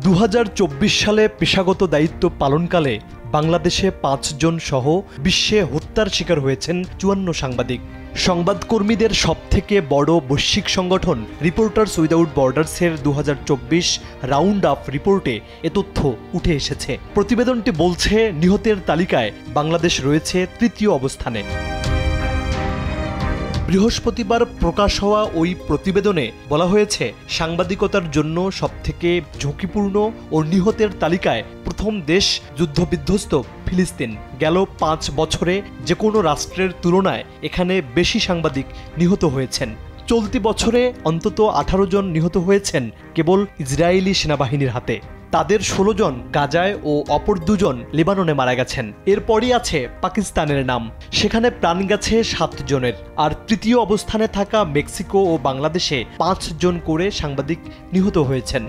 2024 সালে পেশাগত দায়িত্ব পালনকালে বাংলাদেশে 5 জন সহ বিশ্বে হত্যার শিকার হয়েছেন 54 সাংবাদিক। সংবাদকর্মীদের সবথেকে বড় বৈশ্বিক সংগঠন রিপোর্টার্স উইদাউট বর্ডার্সের 2024 রাউন্ড আপ রিপোর্টে এ তথ্য উঠে এসেছে। প্রতিবেদনটি বলছে, নিহতের তালিকায় বাংলাদেশ রয়েছে 3য় অবস্থানে। বৃহস্পতিবার প্রকাশ হওয়া ওই প্রতিবেদনে বলা হয়েছে, সাংবাদিকতার জন্য সবথেকে ঝুঁকিপূর্ণ ও নিহতের তালিকায় প্রথম দেশ যুদ্ধবিধ্বস্ত ফিলিস্তিন। গেল 5 বছরে যে কোনো রাষ্ট্রের তুলনায় এখানে বেশি সাংবাদিক নিহত হয়েছেন। চলতি বছরে অন্তত 18 জন নিহত হয়েছেন কেবল ইসরায়েলি সেনাবাহিনীর হাতে। তাদের 16 জন গাজায় ও অপর 2 জন লেবাননে মারা গেছেন। এরপরই আছে পাকিস্তানের নাম, সেখানে প্রাণ গেছে 7 জনের। আর 3য় অবস্থানে থাকা মেক্সিকো ও বাংলাদেশে 5 জন করে সাংবাদিক নিহত হয়েছেন।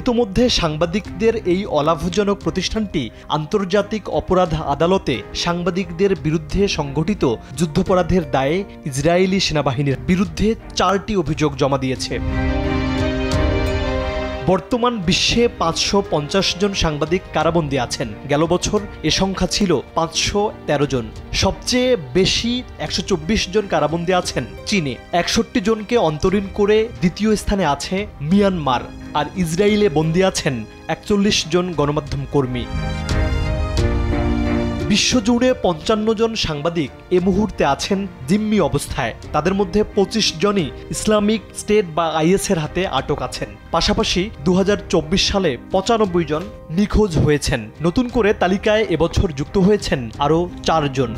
ইতোমধ্যে সাংবাদিকদের এই অলাভজনক প্রতিষ্ঠানটি আন্তর্জাতিক অপরাধ আদালতে সাংবাদিকদের বিরুদ্ধে সংঘটিত যুদ্ধাপরাধের দায়ে ইসরায়েলি সেনাবাহিনীর বিরুদ্ধে 4টি অভিযোগ জমা দিয়েছে। বর্তমান বিশ্বে 550 জন সাংবাদিক কারাবন্দী আছেন। গেল বছর এ সংখ্যা ছিল 513 জন। সবচেয়ে বেশি 124 জন কারাবন্দী আছেন চীনে। 61 জনকে অন্তরীণ করে 2য় স্থানে আছে মিয়ানমার। আর ইসরায়েলে বন্দী আছেন 41 জন গণমাধ্যম কর্মী। বিশ্বজুড়ে 55 জন সাংবাদিক এ মুহূর্তে আছেন জিম্মি অবস্থায়। তাদের মধ্যে 25 জনই ইসলামিক স্টেট বা IS-এর হাতে আটক আছেন। পাশাপাশি 2024 সালে 95 জন নিখোঁজ হয়েছেন। নতুন করে তালিকায় এবছর যুক্ত হয়েছেন আরও 4 জন।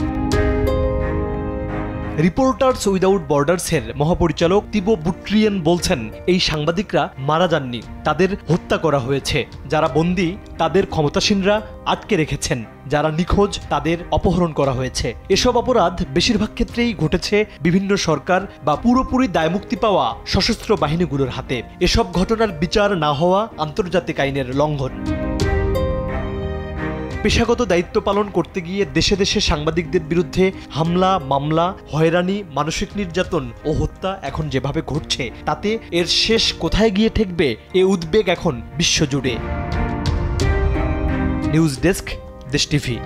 রিপোর্টার্স উইদাউট বর্ডার্সের মহাপরিচালক তিবো বুট্রিয়েন বলছেন, এই সাংবাদিকরা মারা যাননি, তাদের হত্যা করা হয়েছে। যারা বন্দী তাদের ক্ষমতাসীনরা আটকে রেখেছেন, যারা নিখোঁজ তাদের অপহরণ করা হয়েছে। এসব অপরাধ বেশিরভাগ ক্ষেত্রেই ঘটেছে বিভিন্ন সরকার বা পুরোপুরি দায়মুক্তি পাওয়া সশস্ত্র বাহিনীগুলোর হাতে। এসব ঘটনার বিচার না হওয়া আন্তর্জাতিক আইনের লঙ্ঘন। পেশাগত দায়িত্ব পালন করতে গিয়ে দেশে দেশে সাংবাদিকদের বিরুদ্ধে হামলা, মামলা, হয়রানি, মানসিক নির্যাতন ও হত্যা এখন যেভাবে ঘটছে, তাতে এর শেষ কোথায় গিয়ে ঠেকবে এ উদ্বেগ এখন বিশ্বজুড়ে। নিউজ ডেস্ক, দেশ টিভি।